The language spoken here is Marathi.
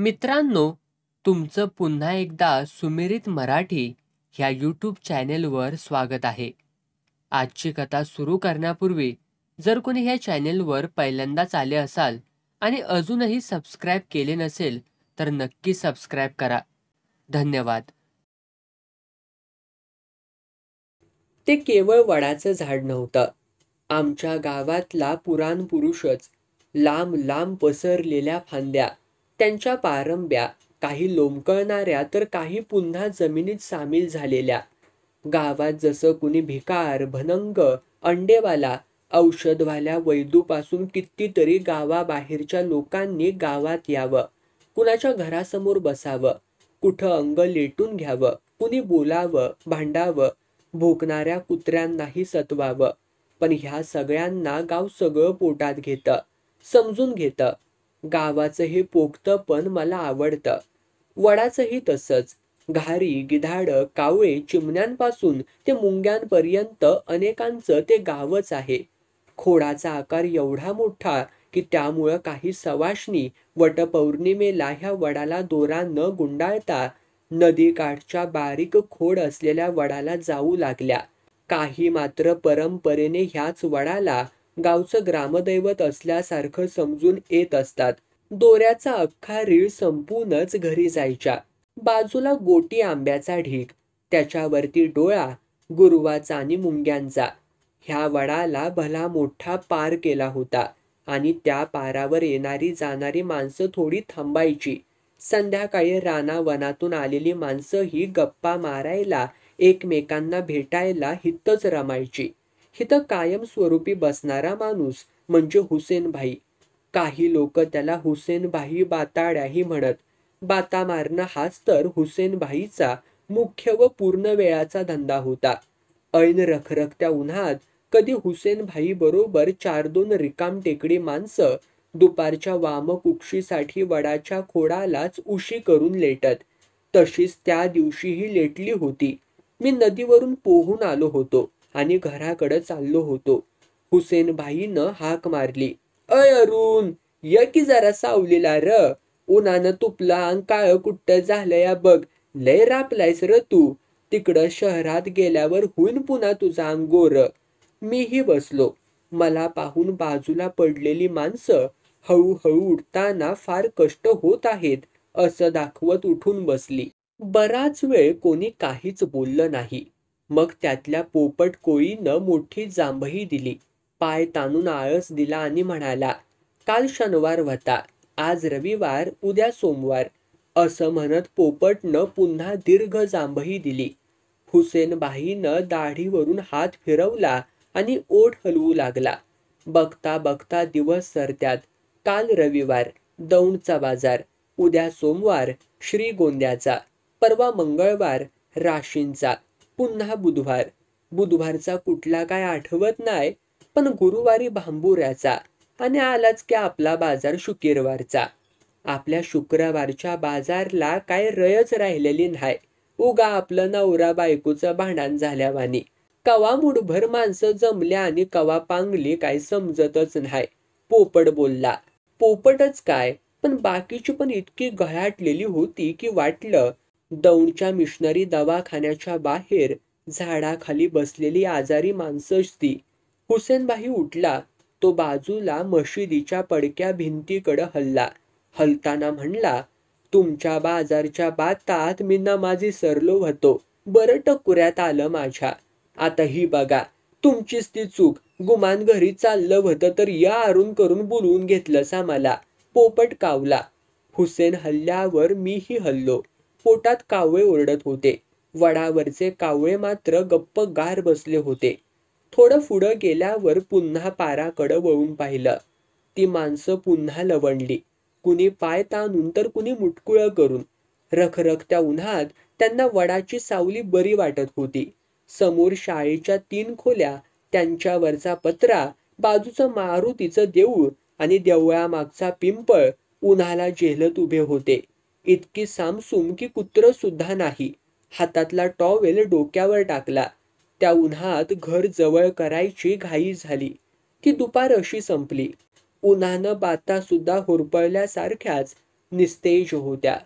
मित्रांनो, तुमचं पुन्हा एकदा सुमिरित मराठी ह्या यूट्यूब चॅनेलवर स्वागत आहे. आजची कथा सुरू करण्यापूर्वी जर कोणी ह्या चॅनेलवर पहिल्यांदाच आले असाल आणि अजूनही सबस्क्राईब केले नसेल तर नक्की सबस्क्राईब करा. धन्यवाद. ते केवळ वडाचं झाड नव्हतं. आमच्या गावातला पुराण पुरुषच. लांब लांब पसरलेल्या फांद्या, त्यांच्या पारंब्या, काही लोंबकळणाऱ्या तर काही पुन्हा जमिनीत सामील झालेल्या. गावात जसं कुणी भिकार, भनंग, अंडेवाला, औषधवाल्या वैदूपासून कितीतरी गावाबाहेरच्या लोकांनी गावात यावं, कुणाच्या घरासमोर बसावं, कुठं अंग लेटून घ्यावं, कुणी बोलावं, भांडावं, भोकणाऱ्या कुत्र्यांनाही सतवावं. पण ह्या सगळ्यांना गाव सगळं पोटात घेतं, समजून घेतं. गावाचं हे पोखतंपण मला आवडतं. वडाचंही तसंच. घारी, गिधाडं, कावळे, चिमण्यांपासून ते मुंग्यांपर्यंत अनेकांचं ते गावच आहे. खोडाचा आकार एवढा मोठा की त्यामुळं काही सवाष्णी वटपौर्णिमेला ह्या वडाला दोरा न गुंडाळता नदीकाठच्या बारीक खोड असलेल्या वडाला जाऊ लागल्या. काही मात्र परंपरेने ह्याच वडाला गावचं ग्रामदैवत असल्यासारखं समजून येत असतात. दोऱ्याचा अख्खा रीळ संपूनच घरी जायच्या. बाजूला गोटी आंब्याचा ढीग, त्याच्यावरती डोळा गुरुवाचा आणि मुंग्यांचा. ह्या वडाला भला मोठा पार केला होता आणि त्या पारावर येणारी जाणारी माणसं थोडी थांबायची. संध्याकाळी रानावनातून आलेली माणसं ही गप्पा मारायला, एकमेकांना भेटायला हितच रमायची. हिथं कायमस्वरूपी बसणारा माणूस म्हणजे हुसेनभाई. काही लोक त्याला हुसेनभाई बाताड्याही म्हणत. बाता मारणं हाच तर हुसेनभाईचा मुख्य व पूर्ण वेळाचा धंदा होता. ऐन रखरखत्या उन्हात कधी हुसेनभाई बरोबर 4-2 रिकामटेकडी माणसं दुपारच्या वामकुक्षीसाठी वडाच्या खोडालाच उशी करून लेटत. तशीच त्या दिवशीही लेटली होती. मी नदीवरून पोहून आलो होतो आणि घराकडे चाललो होतो. हुसेनभाईनं हाक मारली, "अय अरुण, ये की जरा सावलीला र. उन्हानं तुपलं अंग काळं कुट्ट झालंया बघ. लय रापलायस र तू. तिकडं शहरात गेल्यावर होईन पुन्हा तुझा अंग गोरं." मीही बसलो. मला पाहून बाजूला पडलेली माणसं हळूहळू उठताना फार कष्ट होत आहेत असं दाखवत उठून बसली. बराच वेळ कोणी काहीच बोललं नाही. मग त्यातल्या पोपट कोळीनं मोठी जांभई दिली, पाय ताणून आळस दिला आणि म्हणाला, "काल शनिवार होता, आज रविवार, उद्या सोमवार." असं म्हणत पोपटनं पुन्हा दीर्घ जांभई दिली. हुसेनभाईनं दाढीवरून हात फिरवला आणि ओठ हलवू लागला. बघता बघता दिवस सरत्यात. काल रविवार, दौंडचा बाजार. उद्या सोमवार, श्रीगोंद्याचा. परवा मंगळवार, राशींचा. पुन्हा बुधवार. बुधवारचा कुठला काय आठवत नाही, पण गुरुवारी भांबुऱ्याचा. आणि आलाच की आपला बाजार शुक्रवारचा. आपल्या शुक्रवारच्या बाजारला काय रयच राहिलेली नाही. उगा आपलं नवरा बायकोचं भांडण झाल्यावानी. कवा मुठभर माणसं जमल्या आणि कवा पांगली काय समजतच नाही. पोपट बोलला. पोपटच काय, पण बाकीची पण इतकी गळाटलेली होती की वाटलं दौंडच्या मिशनरी दवाखान्याच्या बाहेर झाडाखाली बसलेली आजारी माणसंच ती. हुसेनभाई उठला. तो बाजूला मशिदीच्या पडक्या भिंतीकडं हलला. हलताना म्हणला, "तुमच्या बाजारच्या बातात मी नमाजी सरलो होतो. बरं टकुऱ्यात आलं माझ्या. आता ही बघा, तुमचीच ती चूक. गुमान घरी चाललं होतं तर या आरून करून बोलवून घेतलंस आम्हाला." पोपट कावला. हुसेन हल्ल्यावर मीही हल्लो. पोटात कावळे ओरडत होते. वडावरचे कावळे मात्र गप्प गार बसले होते. थोडं पुढं गेल्यावर पुन्हा पाराकडं वळून पाहिलं. ती माणसं पुन्हा लवंडली. कुणी पाय ताणून तर कुणी मुटकुळं करून. रखरखत्या उन्हात त्यांना वडाची सावली बरी वाटत होती. समोर शाळेच्या 3 खोल्या, त्यांच्यावरचा पत्रा, बाजूचं मारुतीचं देऊळ आणि देवळामागचा पिंपळ उन्हाला झेलत उभे होते. इतकी सामसूम की कुत्रं सुद्धा नाही. हातातला टॉवेल डोक्यावर टाकला. त्या उन्हात घर जवळ करायची घाई झाली. ती दुपार अशी संपली. उन्हानं बाता सुद्धा होरपळल्यासारख्याच निस्तेज होत्या.